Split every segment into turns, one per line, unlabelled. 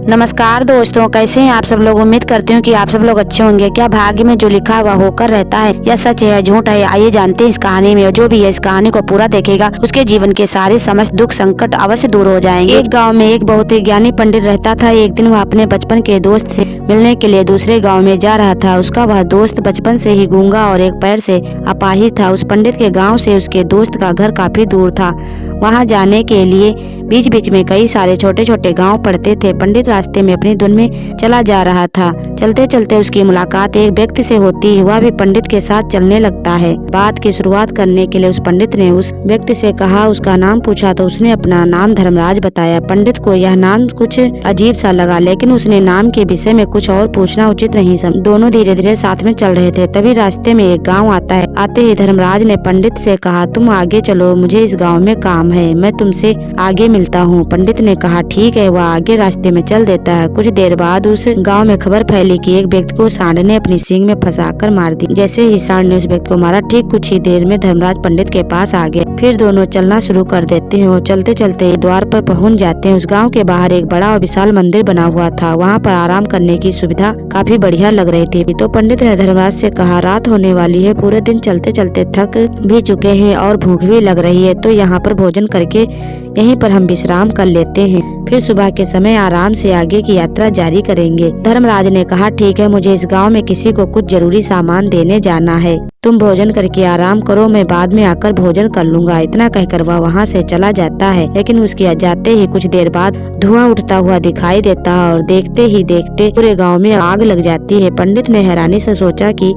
नमस्कार दोस्तों, कैसे हैं आप सब लोग। उम्मीद करती हूँ कि आप सब लोग अच्छे होंगे। क्या भाग्य में जो लिखा हुआ होकर रहता है, यह सच है झूठ है, आइए जानते हैं इस कहानी में। जो भी है इस कहानी को पूरा देखेगा उसके जीवन के सारे समस्त दुख संकट अवश्य दूर हो जाएंगे। एक गांव में एक बहुत ही ज्ञानी पंडित रहता था। एक दिन वह अपने बचपन के दोस्त से मिलने के लिए दूसरे गाँव में जा रहा था। उसका वह दोस्त बचपन से ही गूंगा और एक पैर से अपाहिज था। उस पंडित के गाँव से उसके दोस्त का घर काफी दूर था। वहाँ जाने के लिए बीच बीच में कई सारे छोटे छोटे गांव पड़ते थे। पंडित रास्ते में अपनी धुन में चला जा रहा था। चलते चलते उसकी मुलाकात एक व्यक्ति से होती है। वह भी पंडित के साथ चलने लगता है। बात की शुरुआत करने के लिए उस पंडित ने उस व्यक्ति से कहा, उसका नाम पूछा तो उसने अपना नाम धर्मराज बताया। पंडित को यह नाम कुछ अजीब सा लगा, लेकिन उसने नाम के विषय में कुछ और पूछना उचित नहीं समझा। दोनों धीरे धीरे साथ में चल रहे थे। तभी रास्ते में एक गाँव आता है। आते ही धर्मराज ने पंडित से कहा, तुम आगे चलो, मुझे इस गाँव में काम है, मैं तुमसे आगे मिलता हूँ। पंडित ने कहा, ठीक है। वह आगे रास्ते में चल देता है। कुछ देर बाद उस गांव में खबर फैली कि एक व्यक्ति को सांड ने अपनी सींग में फंसाकर मार दी। जैसे ही सांड ने उस व्यक्ति को मारा, ठीक कुछ ही देर में धर्मराज पंडित के पास आ गए। फिर दोनों चलना शुरू कर देते हैं और चलते चलते द्वार पर पहुंच जाते हैं। उस गांव के बाहर एक बड़ा और विशाल मंदिर बना हुआ था। वहां पर आराम करने की सुविधा काफी बढ़िया लग रही थी। तो पंडित ने धर्मराज से कहा, रात होने वाली है, पूरे दिन चलते चलते थक भी चुके हैं और भूख भी लग रही है, तो यहाँ पर भोजन करके यहीं पर हम विश्राम कर लेते हैं, फिर सुबह के समय आराम से आगे की यात्रा जारी करेंगे। धर्मराज ने कहा, ठीक है, मुझे इस गांव में किसी को कुछ जरूरी सामान देने जाना है, तुम भोजन करके आराम करो, मैं बाद में आकर भोजन कर लूंगा। इतना कहकर वह वहाँ से चला जाता है। लेकिन उसके जाते ही कुछ देर बाद धुआं उठता हुआ दिखाई देता है और देखते ही देखते पूरे गांव में आग लग जाती है। पंडित ने हैरानी से सोचा कि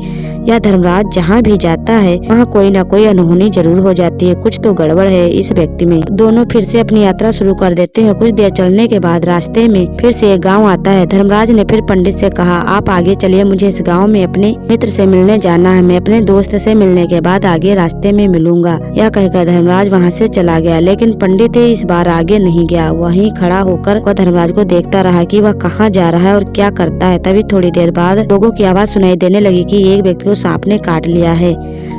यह धर्मराज जहाँ भी जाता है वहाँ कोई न कोई अनहोनी जरूर हो जाती है, कुछ तो गड़बड़ है इस व्यक्ति में। दोनों फिर से अपनी यात्रा शुरू कर देते हैं। कुछ देर चलने के बाद रास्ते में फिर से एक गाँव आता है। धर्मराज ने फिर पंडित से कहा, आप आगे चलिए, मुझे इस गाँव में अपने मित्र से मिलने जाना है, मैं अपने दोस्त से मिलने के बाद आगे रास्ते में मिलूंगा। यह कहकर धर्मराज वहाँ से चला गया। लेकिन पंडित इस बार आगे नहीं गया। वहीं खड़ा होकर वह धर्मराज को देखता रहा कि वह कहाँ जा रहा है और क्या करता है। तभी थोड़ी देर बाद लोगों की आवाज सुनाई देने लगी कि एक व्यक्ति को सांप ने काट लिया है।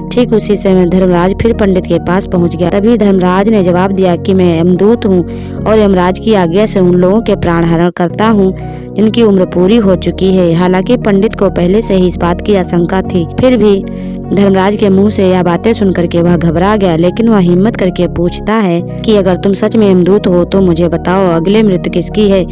ठीक उसी समय धर्मराज फिर पंडित के पास पहुंच गया। तभी धर्मराज ने जवाब दिया कि मैं यमदूत हूँ और यमराज की आज्ञा से उन लोगों के प्राण हरण करता हूँ जिनकी उम्र पूरी हो चुकी है। हालांकि पंडित को पहले से ही इस बात की आशंका थी, फिर भी धर्मराज के मुंह से यह बातें सुनकर के वह घबरा गया। लेकिन वह हिम्मत करके पूछता है कि अगर तुम सच में यमदूत हो तो मुझे बताओ, अगले मृत्यु किसकी है।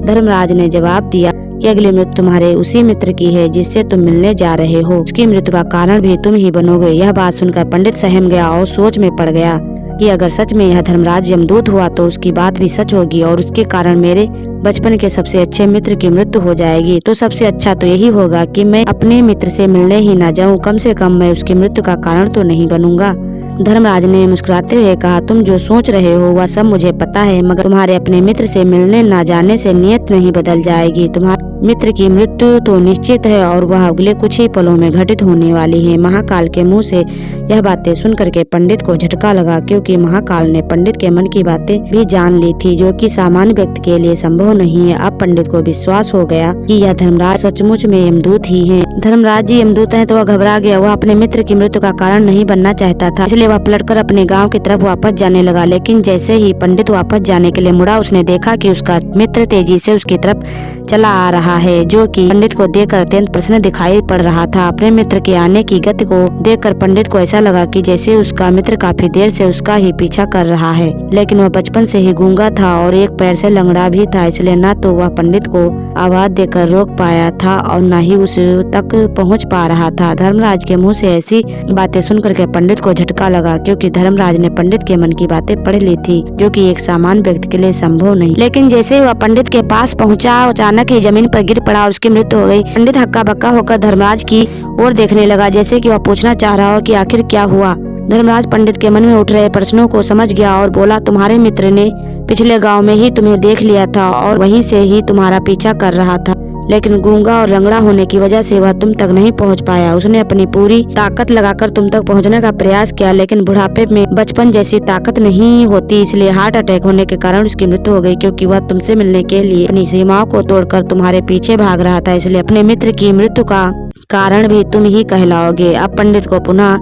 धर्मराज ने जवाब दिया कि अगली मृत्यु तुम्हारे उसी मित्र की है जिससे तुम मिलने जा रहे हो, उसकी मृत्यु का कारण भी तुम ही बनोगे। यह बात सुनकर पंडित सहम गया और सोच में पड़ गया कि अगर सच में यह धर्मराज यमदूत हुआ तो उसकी बात भी सच होगी और उसके कारण मेरे बचपन के सबसे अच्छे मित्र की मृत्यु हो जाएगी। तो सबसे अच्छा तो यही होगा कि मैं अपने मित्र से मिलने ही ना जाऊं, कम से कम मैं उसकी मृत्यु का कारण तो नहीं बनूंगा। धर्मराज ने मुस्कुराते हुए कहा, तुम जो सोच रहे हो वह सब मुझे पता है, मगर तुम्हारे अपने मित्र से मिलने न जाने से नियत नहीं बदल जाएगी। तुम्हारे मित्र की मृत्यु तो निश्चित है और वह अगले कुछ ही पलों में घटित होने वाली है। महाकाल के मुंह से यह बातें सुनकर के पंडित को झटका लगा, क्योंकि महाकाल ने पंडित के मन की बातें भी जान ली थी, जो कि सामान्य व्यक्ति के लिए संभव नहीं है। अब पंडित को विश्वास हो गया कि यह धर्मराज सचमुच में यमदूत ही है। धर्मराज जी यमदूत है तो वह घबरा गया। वह अपने मित्र की मृत्यु का कारण नहीं बनना चाहता था, इसलिए वह पलटकर अपने गाँव की तरफ वापस जाने लगा। लेकिन जैसे ही पंडित वापस जाने के लिए मुड़ा, उसने देखा कि उसका मित्र तेजी से उसकी तरफ चला आ रहा है, जो कि पंडित को देखकर अत्यंत प्रसन्न दिखाई पड़ रहा था। अपने मित्र के आने की गति को देखकर पंडित को ऐसा लगा कि जैसे उसका मित्र काफी देर से उसका ही पीछा कर रहा है। लेकिन वह बचपन से ही गूंगा था और एक पैर से लंगड़ा भी था, इसलिए न तो वह पंडित को आवाज देकर रोक पाया था और न ही उस तक पहुंच पा रहा था। धर्मराज के मुंह से ऐसी बातें सुनकर के पंडित को झटका लगा, क्योंकि धर्मराज ने पंडित के मन की बातें पढ़ ली थी, जो कि एक सामान्य व्यक्ति के लिए संभव नहीं। लेकिन जैसे वह पंडित के पास पहुंचा, अचानक ही जमीन पर गिर पड़ा और उसकी मृत्यु हो गई। पंडित हक्का बक्का होकर धर्मराज की ओर देखने लगा, जैसे कि वह पूछना चाह रहा हो कि आखिर क्या हुआ। धर्मराज पंडित के मन में उठ रहे प्रश्नों को समझ गया और बोला, तुम्हारे मित्र ने पिछले गांव में ही तुम्हें देख लिया था और वहीं से ही तुम्हारा पीछा कर रहा था, लेकिन गूंगा और लंगड़ा होने की वजह से वह तुम तक नहीं पहुंच पाया। उसने अपनी पूरी ताकत लगाकर तुम तक पहुंचने का प्रयास किया, लेकिन बुढ़ापे में बचपन जैसी ताकत नहीं होती, इसलिए हार्ट अटैक होने के कारण उसकी मृत्यु हो गई। क्योंकि वह तुमसे मिलने के लिए अपनी सीमाओं को तोड़कर तुम्हारे पीछे भाग रहा था, इसलिए अपने मित्र की मृत्यु का कारण भी तुम ही कहलाओगे। अब पंडित को पुनः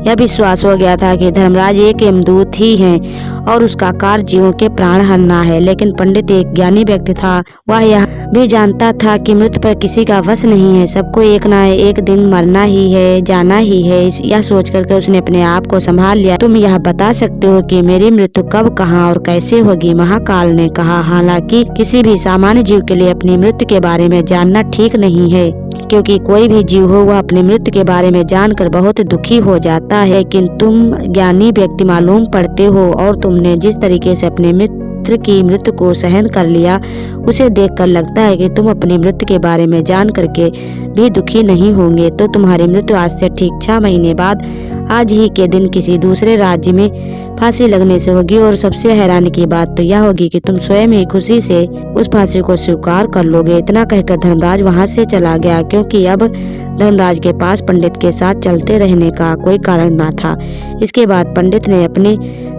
यह विश्वास हो गया था कि धर्मराज एक यमदूत ही हैं और उसका कार्य जीवों के प्राण हरना है। लेकिन पंडित एक ज्ञानी व्यक्ति था, वह यह भी जानता था कि मृत्यु पर किसी का वश नहीं है, सबको एक ना एक दिन मरना ही है, जाना ही है। यह सोच करके उसने अपने आप को संभाल लिया। तुम यह बता सकते हो कि मेरी मृत्यु कब, कहाँ और कैसे होगी? महाकाल ने कहा, हालांकि किसी भी सामान्य जीव के लिए अपनी मृत्यु के बारे में जानना ठीक नहीं है, क्योंकि कोई भी जीव हो वह अपने मृत्यु के बारे में जानकर बहुत दुखी हो जाता है। लेकिन तुम ज्ञानी व्यक्ति मालूम पड़ते हो और तुमने जिस तरीके से अपने मित्र की मृत्यु को सहन कर लिया, उसे देखकर लगता है कि तुम अपनी मृत्यु के बारे में जान करके भी दुखी नहीं होंगे। तो तुम्हारी मृत्यु आज से ठीक 6 महीने बाद आज ही के दिन किसी दूसरे राज्य में फांसी लगने से होगी। और सबसे हैरानी की बात तो यह होगी कि तुम स्वयं ही खुशी से उस फांसी को स्वीकार कर लोगे। इतना कहकर धर्मराज वहां से चला गया, क्योंकि अब धर्मराज के पास पंडित के साथ चलते रहने का कोई कारण न था। इसके बाद पंडित ने अपने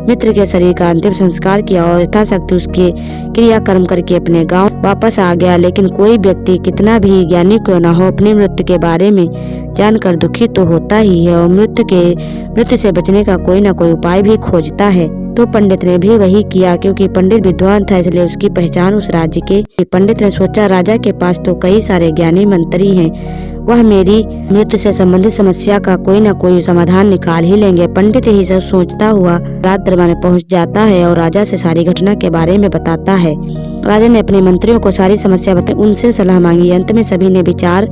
मित्र के शरीर का अंतिम संस्कार किया और यथाशक्ति उसके क्रियाकर्म करके अपने गांव वापस आ गया। लेकिन कोई व्यक्ति कितना भी ज्ञानी क्यों न हो, अपनी मृत्यु के बारे में जानकर दुखी तो होता ही है और मृत्यु से बचने का कोई न कोई उपाय भी खोजता है। तो पंडित ने भी वही किया, क्योंकि पंडित विद्वान था इसलिए उसकी पहचान उस राज्य के। पंडित ने सोचा, राजा के पास तो कई सारे ज्ञानी मंत्री हैं, वह मेरी मृत्यु से संबंधित समस्या का कोई न कोई समाधान निकाल ही लेंगे। पंडित ही सब सोचता हुआ राज दरबार में पहुंच जाता है और राजा से सारी घटना के बारे में बताता है। राजा ने अपने मंत्रियों को सारी समस्या बताई, उनसे सलाह मांगी। अंत में सभी ने विचार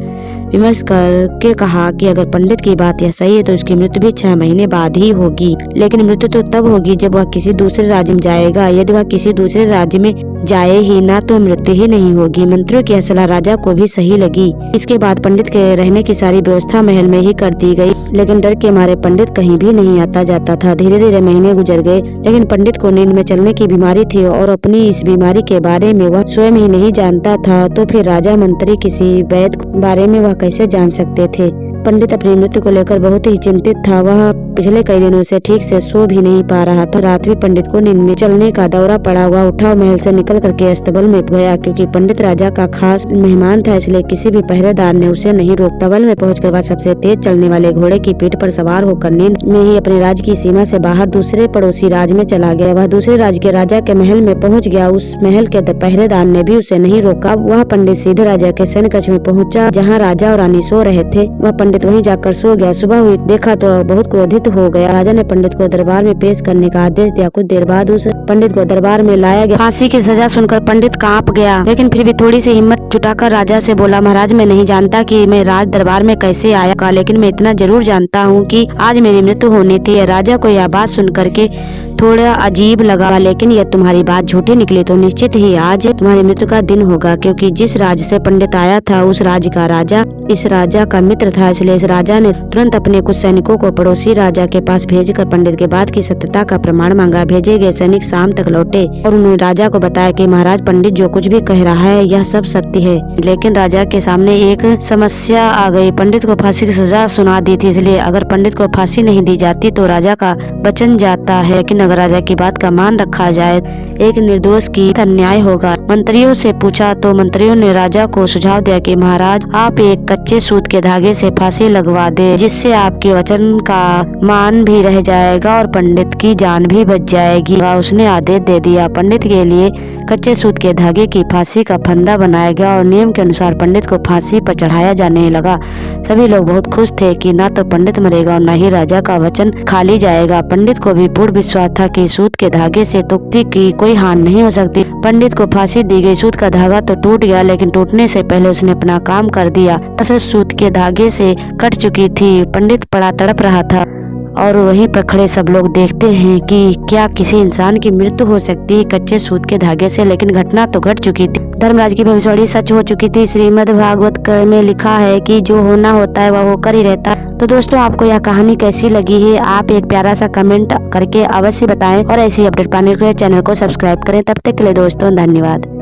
विमर्श करके कहा कि अगर पंडित की बात यह सही है तो उसकी मृत्यु भी 6 महीने बाद ही होगी। लेकिन मृत्यु तो तब होगी जब वह किसी दूसरे राज्य में जाएगा। यदि वह किसी दूसरे राज्य में जाए ही ना तो मृत्यु ही नहीं होगी। मंत्रियों की सलाह राजा को भी सही लगी। इसके बाद पंडित के रहने की सारी व्यवस्था महल में ही कर दी गई। लेकिन डर के मारे पंडित कहीं भी नहीं आता जाता था। धीरे धीरे महीने गुजर गए, लेकिन पंडित को नींद में चलने की बीमारी थी और अपनी इस बीमारी के बारे में वह स्वयं ही नहीं जानता था। तो फिर राजा मंत्री किसी वैद्य के बारे में वह कैसे जान सकते थे? पंडित अपनी मृत्यु को लेकर बहुत ही चिंतित था। वह पिछले कई दिनों से ठीक से सो भी नहीं पा रहा था। रात में पंडित को नींद में चलने का दौरा पड़ा। वह उठा और महल से निकल करके अस्तबल में गया, क्योंकि पंडित राजा का खास मेहमान था, इसलिए किसी भी पहरेदार ने उसे नहीं रोका। अस्तबल में पहुंचकर वह सबसे तेज चलने वाले घोड़े की पीठ पर सवार होकर नींद में ही अपने राज्य की सीमा से बाहर दूसरे पड़ोसी राज्य में चला गया। वह दूसरे राज्य के राजा के महल में पहुँच गया। उस महल के पहरेदार ने भी उसे नहीं रोका। वह पंडित सीधे राजा के सैन्य कक्ष में पहुँचा, जहाँ राजा और रानी सो रहे थे। वह पंडित वहीं जाकर सो गया। सुबह हुई देखा तो बहुत क्रोधित हो गया। राजा ने पंडित को दरबार में पेश करने का आदेश दिया। कुछ देर बाद उस पंडित को दरबार में लाया गया। फांसी की सजा सुनकर पंडित कांप गया, लेकिन फिर भी थोड़ी सी हिम्मत जुटाकर राजा से बोला, महाराज मैं नहीं जानता कि मैं राज दरबार में कैसे आया, लेकिन मैं इतना जरूर जानता हूँ कि आज मेरी मृत्यु होनी थी। राजा को यह बात सुन करके थोड़ा अजीब लगा, लेकिन यह तुम्हारी बात झूठी निकली तो निश्चित ही आज तुम्हारी मृत्यु का दिन होगा, क्योंकि जिस राज्य से पंडित आया था उस राज्य का राजा इस राजा का मित्र था। इसलिए इस राजा ने तुरंत अपने कुछ सैनिकों को पड़ोसी राजा के पास भेजकर पंडित के बात की सत्यता का प्रमाण मांगा। भेजे गए सैनिक शाम तक लौटे और उन्होंने राजा को बताया कि महाराज पंडित जो कुछ भी कह रहा है यह सब सत्य है। लेकिन राजा के सामने एक समस्या आ गई। पंडित को फांसी की सजा सुना दी थी, इसलिए अगर पंडित को फांसी नहीं दी जाती तो राजा का वचन जाता है, लेकिन अगर राजा की बात का मान रखा जाए एक निर्दोष की अन्याय होगा। मंत्रियों से पूछा तो मंत्रियों ने राजा को सुझाव दिया कि महाराज आप एक कच्चे सूत के धागे से फांसी लगवा दे, जिससे आपके वचन का मान भी रह जाएगा और पंडित की जान भी बच जाएगी। उसने आदेश दे दिया। पंडित के लिए कच्चे सूत के धागे की फांसी का फंदा बनाया गया और नियम के अनुसार पंडित को फांसी पर चढ़ाया जाने लगा। सभी लोग बहुत खुश थे कि न तो पंडित मरेगा और न ही राजा का वचन खाली जाएगा। पंडित को भी पूर्ण विश्वास था कि सूत के धागे से तो की कोई हानि नहीं हो सकती। पंडित को फांसी दी गई। सूत का धागा तो टूट गया, लेकिन टूटने से पहले उसने अपना काम कर दिया। फसल सूत के धागे से कट चुकी थी। पंडित बड़ा तड़प रहा था और वहीं पर खड़े सब लोग देखते हैं कि क्या किसी इंसान की मृत्यु हो सकती है कच्चे सूत के धागे से, लेकिन घटना तो घट चुकी थी। धर्मराज की भविष्यवाणी सच हो चुकी थी। श्रीमद् भागवत में लिखा है कि जो होना होता है वह होकर ही रहता है। तो दोस्तों आपको यह कहानी कैसी लगी है, आप एक प्यारा सा कमेंट करके अवश्य बताएं और ऐसी अपडेट पाने के लिए चैनल को सब्सक्राइब करें। तब तक के लिए दोस्तों धन्यवाद।